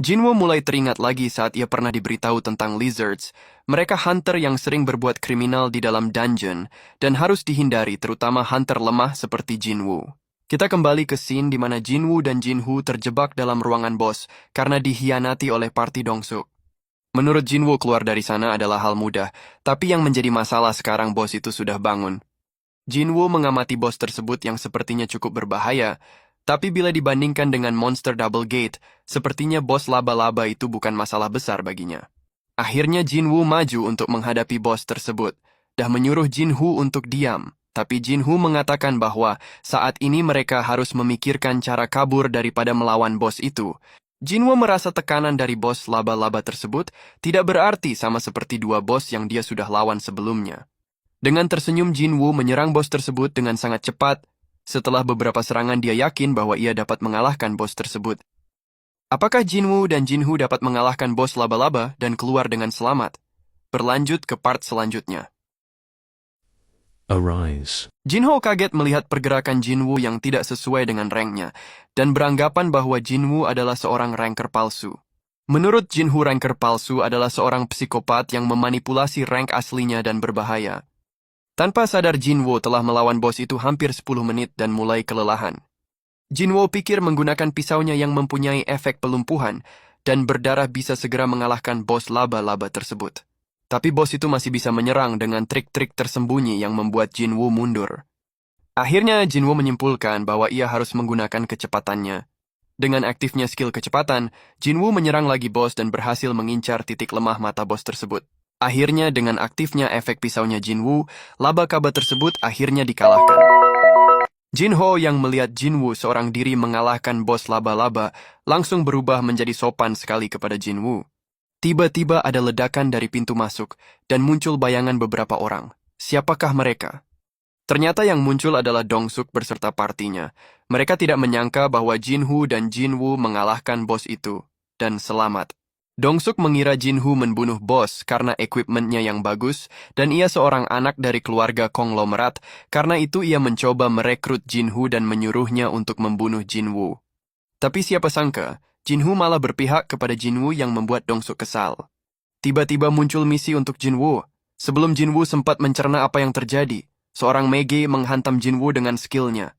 Jinwoo mulai teringat lagi saat ia pernah diberitahu tentang lizards, mereka hunter yang sering berbuat kriminal di dalam dungeon, dan harus dihindari terutama hunter lemah seperti Jinwoo. Kita kembali ke scene di mana Jinwoo dan Jinhoo terjebak dalam ruangan bos karena dihianati oleh party Dongsuk. Menurut Jinwoo keluar dari sana adalah hal mudah, tapi yang menjadi masalah sekarang bos itu sudah bangun. Jinwoo mengamati bos tersebut yang sepertinya cukup berbahaya, tapi bila dibandingkan dengan monster Double Gate, sepertinya bos laba-laba itu bukan masalah besar baginya. Akhirnya Jinwoo maju untuk menghadapi bos tersebut, dan menyuruh Jinhoo untuk diam. Tapi Jinhoo mengatakan bahwa saat ini mereka harus memikirkan cara kabur daripada melawan bos itu. Jinwoo merasa tekanan dari bos laba-laba tersebut tidak berarti sama seperti dua bos yang dia sudah lawan sebelumnya. Dengan tersenyum Jinwoo menyerang bos tersebut dengan sangat cepat. Setelah beberapa serangan dia yakin bahwa ia dapat mengalahkan bos tersebut. Apakah Jinwoo dan Jinhoo dapat mengalahkan bos laba-laba dan keluar dengan selamat? Berlanjut ke part selanjutnya. Arise. Jinho kaget melihat pergerakan Jinwoo yang tidak sesuai dengan ranknya, dan beranggapan bahwa Jinwoo adalah seorang ranker palsu. Menurut Jinhoo, ranker palsu adalah seorang psikopat yang memanipulasi rank aslinya dan berbahaya. Tanpa sadar Jinwoo telah melawan bos itu hampir 10 menit dan mulai kelelahan. Jinwoo pikir menggunakan pisaunya yang mempunyai efek pelumpuhan dan berdarah bisa segera mengalahkan bos laba-laba tersebut. Tapi bos itu masih bisa menyerang dengan trik-trik tersembunyi yang membuat Jinwoo mundur. Akhirnya Jinwoo menyimpulkan bahwa ia harus menggunakan kecepatannya. Dengan aktifnya skill kecepatan, Jinwoo menyerang lagi bos dan berhasil mengincar titik lemah mata bos tersebut. Akhirnya dengan aktifnya efek pisaunya Jinwoo, laba-laba tersebut akhirnya dikalahkan. Jinho yang melihat Jinwoo seorang diri mengalahkan bos laba-laba langsung berubah menjadi sopan sekali kepada Jinwoo. Tiba-tiba ada ledakan dari pintu masuk, dan muncul bayangan beberapa orang. Siapakah mereka? Ternyata yang muncul adalah Dongsuk beserta partinya. Mereka tidak menyangka bahwa Jinhoo dan Jinwoo mengalahkan bos itu, dan selamat. Dongsuk mengira Jinhoo membunuh bos karena equipmentnya yang bagus, dan ia seorang anak dari keluarga konglomerat, karena itu ia mencoba merekrut Jinhoo dan menyuruhnya untuk membunuh Jinwoo. Tapi siapa sangka, Jinhoo malah berpihak kepada Jinwoo yang membuat Dongsuk kesal. Tiba-tiba muncul misi untuk Jinwoo. Sebelum Jinwoo sempat mencerna apa yang terjadi, seorang Mege menghantam Jinwoo dengan skillnya.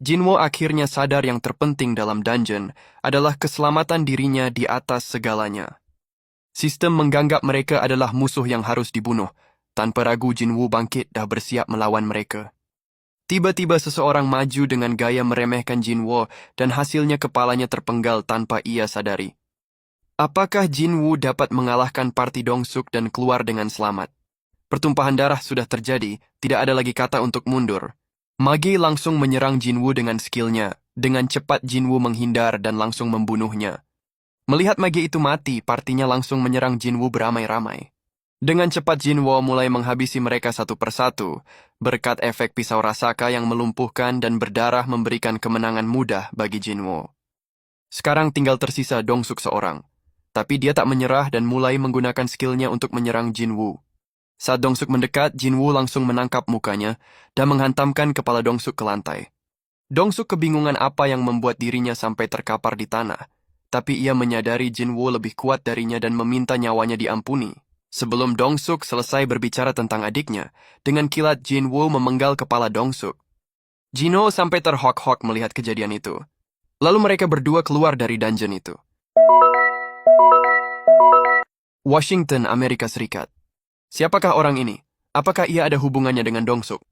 Jinwoo akhirnya sadar yang terpenting dalam dungeon adalah keselamatan dirinya di atas segalanya. Sistem menganggap mereka adalah musuh yang harus dibunuh. Tanpa ragu Jinwoo bangkit dah bersiap melawan mereka. Tiba-tiba seseorang maju dengan gaya meremehkan Jinwoo dan hasilnya kepalanya terpenggal tanpa ia sadari. Apakah Jinwoo dapat mengalahkan party Dongsuk dan keluar dengan selamat? Pertumpahan darah sudah terjadi, tidak ada lagi kata untuk mundur. Mage langsung menyerang Jinwoo dengan skillnya. Dengan cepat Jinwoo menghindar dan langsung membunuhnya. Melihat Mage itu mati, partinya langsung menyerang Jinwoo beramai-ramai. Dengan cepat Jinwoo mulai menghabisi mereka satu persatu, berkat efek pisau Rasaka yang melumpuhkan dan berdarah memberikan kemenangan mudah bagi Jinwoo. Sekarang tinggal tersisa Dongsuk seorang, tapi dia tak menyerah dan mulai menggunakan skillnya untuk menyerang Jinwoo. Saat Dongsuk mendekat, Jinwoo langsung menangkap mukanya dan menghantamkan kepala Dongsuk ke lantai. Dongsuk kebingungan apa yang membuat dirinya sampai terkapar di tanah, tapi ia menyadari Jinwoo lebih kuat darinya dan meminta nyawanya diampuni. Sebelum Dongsuk selesai berbicara tentang adiknya, dengan kilat Jinwoo memenggal kepala Dongsuk. Jinho sampai terhok-hok melihat kejadian itu. Lalu mereka berdua keluar dari dungeon itu. Washington, Amerika Serikat. Siapakah orang ini? Apakah ia ada hubungannya dengan Dongsuk?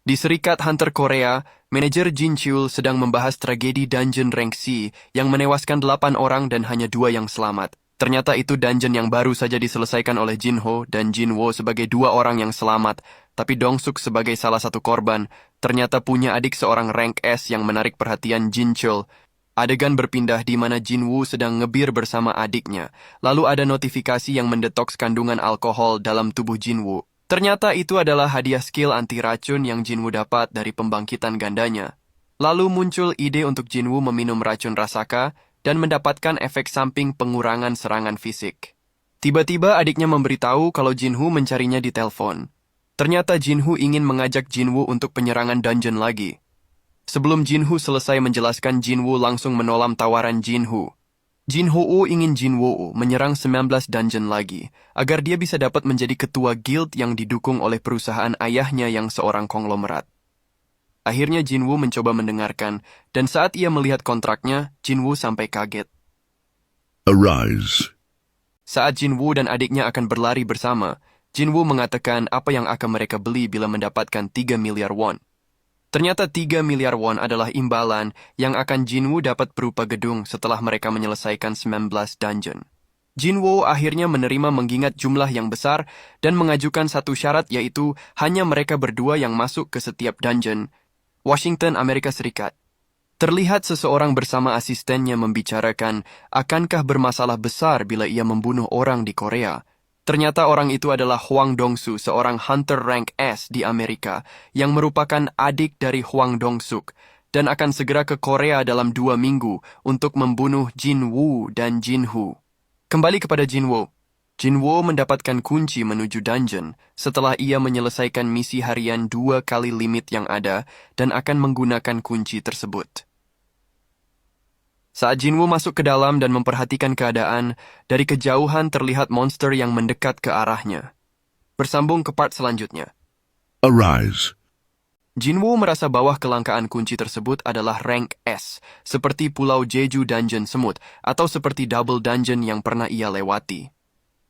Di Serikat Hunter Korea, manajer Jin Chul sedang membahas tragedi dungeon rank C yang menewaskan 8 orang dan hanya 2 yang selamat. Ternyata itu dungeon yang baru saja diselesaikan oleh Jinho dan Jinwoo sebagai 2 orang yang selamat, tapi Dongsuk sebagai salah satu korban, ternyata punya adik seorang rank S yang menarik perhatian Jin Chul. Adegan berpindah di mana Jinwoo sedang ngebir bersama adiknya, lalu ada notifikasi yang mendetoks kandungan alkohol dalam tubuh Jinwoo. Ternyata itu adalah hadiah skill anti racun yang Jinwoo dapat dari pembangkitan gandanya. Lalu muncul ide untuk Jinwoo meminum racun Rasaka dan mendapatkan efek samping pengurangan serangan fisik. Tiba-tiba adiknya memberitahu kalau Jinwoo mencarinya di telepon. Ternyata Jinwoo ingin mengajak Jinwoo untuk penyerangan dungeon lagi. Sebelum Jinwoo selesai menjelaskan, Jinwoo langsung menolak tawaran Jinwoo. Jin Hoo ingin Jin Woo menyerang 19 dungeon lagi, agar dia bisa dapat menjadi ketua guild yang didukung oleh perusahaan ayahnya yang seorang konglomerat. Akhirnya Jin Woo mencoba mendengarkan, dan saat ia melihat kontraknya, Jin Woo sampai kaget. Arise. Saat Jin Woo dan adiknya akan berlari bersama, Jin Woo mengatakan apa yang akan mereka beli bila mendapatkan 3 miliar won. Ternyata 3 miliar won adalah imbalan yang akan Jin Woo dapat berupa gedung setelah mereka menyelesaikan 19 dungeon. Jin Woo akhirnya menerima mengingat jumlah yang besar dan mengajukan satu syarat yaitu hanya mereka berdua yang masuk ke setiap dungeon. Washington, Amerika Serikat. Terlihat seseorang bersama asistennya membicarakan akankah bermasalah besar bila ia membunuh orang di Korea. Ternyata orang itu adalah Hwang Dong-soo, seorang hunter rank S di Amerika, yang merupakan adik dari Hwang Dong-suk, dan akan segera ke Korea dalam 2 minggu untuk membunuh Jin Woo dan Jin Hoo. Kembali kepada Jin Woo. Jin Woo mendapatkan kunci menuju dungeon setelah ia menyelesaikan misi harian 2 kali limit yang ada dan akan menggunakan kunci tersebut. Saat Jin Woo masuk ke dalam dan memperhatikan keadaan, dari kejauhan terlihat monster yang mendekat ke arahnya. Bersambung ke part selanjutnya. Arise. Jin Woo merasa bahwa kelangkaan kunci tersebut adalah rank S, seperti Pulau Jeju Dungeon Semut, atau seperti Double Dungeon yang pernah ia lewati.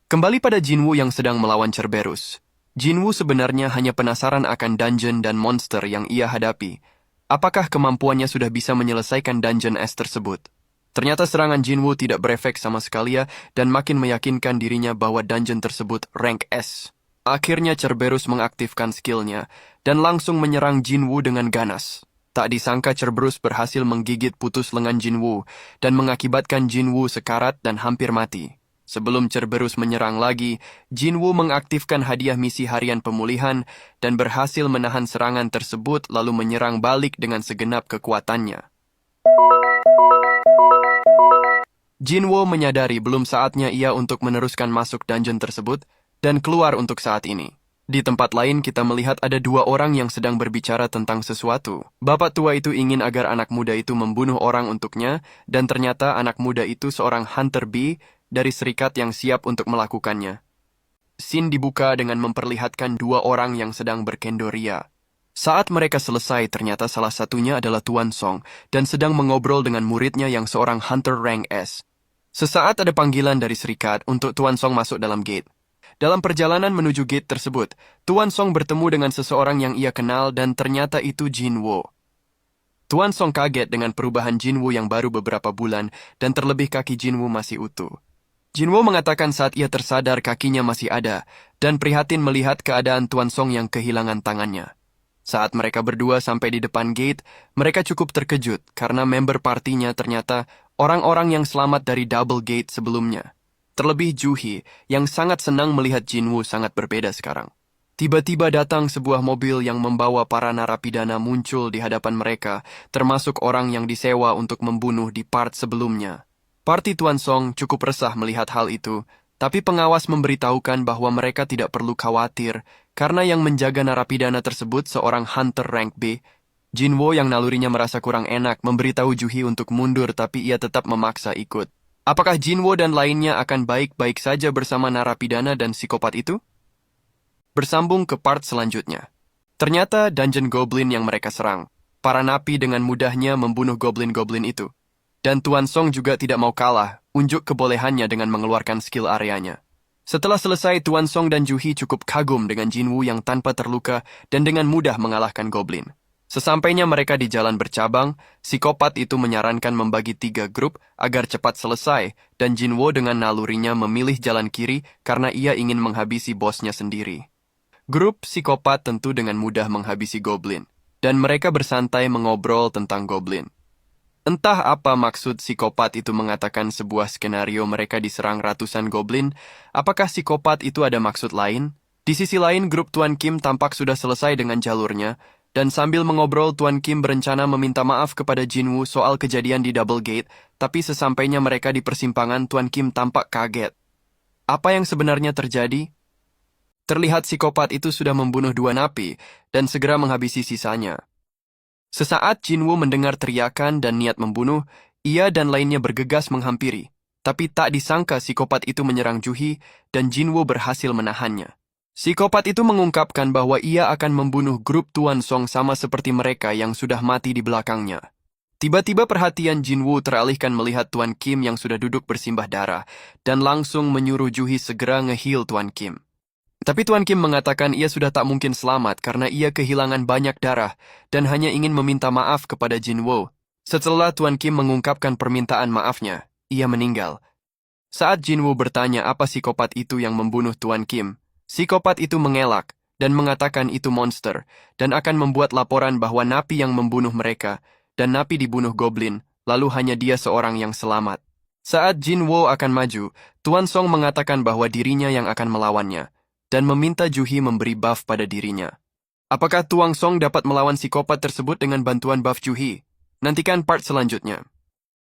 Kembali pada Jin Woo yang sedang melawan Cerberus. Jin Woo sebenarnya hanya penasaran akan dungeon dan monster yang ia hadapi. Apakah kemampuannya sudah bisa menyelesaikan dungeon S tersebut? Ternyata serangan Jin Woo tidak berefek sama sekali dan makin meyakinkan dirinya bahwa dungeon tersebut rank S. Akhirnya Cerberus mengaktifkan skillnya dan langsung menyerang Jin Woo dengan ganas. Tak disangka Cerberus berhasil menggigit putus lengan Jin Woo dan mengakibatkan Jin Woo sekarat dan hampir mati. Sebelum Cerberus menyerang lagi, Jin Woo mengaktifkan hadiah misi harian pemulihan dan berhasil menahan serangan tersebut lalu menyerang balik dengan segenap kekuatannya. Jin Woo menyadari belum saatnya ia untuk meneruskan masuk dungeon tersebut dan keluar untuk saat ini. Di tempat lain kita melihat ada 2 orang yang sedang berbicara tentang sesuatu. Bapak tua itu ingin agar anak muda itu membunuh orang untuknya dan ternyata anak muda itu seorang Hunter B dari serikat yang siap untuk melakukannya. Scene dibuka dengan memperlihatkan 2 orang yang sedang berkendoria. Saat mereka selesai, ternyata salah satunya adalah Tuan Song dan sedang mengobrol dengan muridnya yang seorang Hunter Rank S. Sesaat ada panggilan dari serikat untuk Tuan Song masuk dalam gate. Dalam perjalanan menuju gate tersebut, Tuan Song bertemu dengan seseorang yang ia kenal dan ternyata itu Jin Woo. Tuan Song kaget dengan perubahan Jin Woo yang baru beberapa bulan dan terlebih kaki Jin Woo masih utuh. Jin Woo mengatakan saat ia tersadar kakinya masih ada dan prihatin melihat keadaan Tuan Song yang kehilangan tangannya. Saat mereka berdua sampai di depan gate, mereka cukup terkejut karena member partinya ternyata orang-orang yang selamat dari double gate sebelumnya. Terlebih Juhi yang sangat senang melihat Jin Woo sangat berbeda sekarang. Tiba-tiba datang sebuah mobil yang membawa para narapidana muncul di hadapan mereka, termasuk orang yang disewa untuk membunuh di part sebelumnya. Parti Tuan Song cukup resah melihat hal itu, tapi pengawas memberitahukan bahwa mereka tidak perlu khawatir karena yang menjaga narapidana tersebut seorang Hunter Rank B. Jin Woo yang nalurinya merasa kurang enak memberitahu Juhi untuk mundur tapi ia tetap memaksa ikut. Apakah Jin Woo dan lainnya akan baik-baik saja bersama narapidana dan psikopat itu? Bersambung ke part selanjutnya. Ternyata Dungeon Goblin yang mereka serang. Para napi dengan mudahnya membunuh goblin-goblin itu. Dan Tuan Song juga tidak mau kalah, unjuk kebolehannya dengan mengeluarkan skill areanya. Setelah selesai, Tuan Song dan Juhi cukup kagum dengan Jin Woo yang tanpa terluka dan dengan mudah mengalahkan goblin. Sesampainya mereka di jalan bercabang, psikopat itu menyarankan membagi 3 grup agar cepat selesai dan Jin Woo dengan nalurinya memilih jalan kiri karena ia ingin menghabisi bosnya sendiri. Grup psikopat tentu dengan mudah menghabisi goblin, dan mereka bersantai mengobrol tentang goblin. Entah apa maksud psikopat itu mengatakan sebuah skenario mereka diserang ratusan goblin, apakah psikopat itu ada maksud lain? Di sisi lain, grup Tuan Kim tampak sudah selesai dengan jalurnya, dan sambil mengobrol Tuan Kim berencana meminta maaf kepada Jin Woo soal kejadian di Double Gate, tapi sesampainya mereka di persimpangan Tuan Kim tampak kaget. Apa yang sebenarnya terjadi? Terlihat psikopat itu sudah membunuh 2 napi dan segera menghabisi sisanya. Sesaat Jin Woo mendengar teriakan dan niat membunuh, ia dan lainnya bergegas menghampiri. Tapi tak disangka psikopat itu menyerang Juhi dan Jinwoo berhasil menahannya. Psikopat itu mengungkapkan bahwa ia akan membunuh grup Tuan Song sama seperti mereka yang sudah mati di belakangnya. Tiba-tiba perhatian Jinwoo teralihkan melihat Tuan Kim yang sudah duduk bersimbah darah dan langsung menyuruh Juhi segera nge-heal Tuan Kim. Tapi Tuan Kim mengatakan ia sudah tak mungkin selamat karena ia kehilangan banyak darah dan hanya ingin meminta maaf kepada Jinwoo. Setelah Tuan Kim mengungkapkan permintaan maafnya, ia meninggal. Saat Jinwoo bertanya apa psikopat itu yang membunuh Tuan Kim, psikopat itu mengelak dan mengatakan itu monster dan akan membuat laporan bahwa napi yang membunuh mereka dan napi dibunuh goblin, lalu hanya dia seorang yang selamat. Saat Jinwoo akan maju, Tuan Song mengatakan bahwa dirinya yang akan melawannya dan meminta Juhi memberi buff pada dirinya. Apakah Tuan Song dapat melawan psikopat tersebut dengan bantuan buff Juhi? Nantikan part selanjutnya.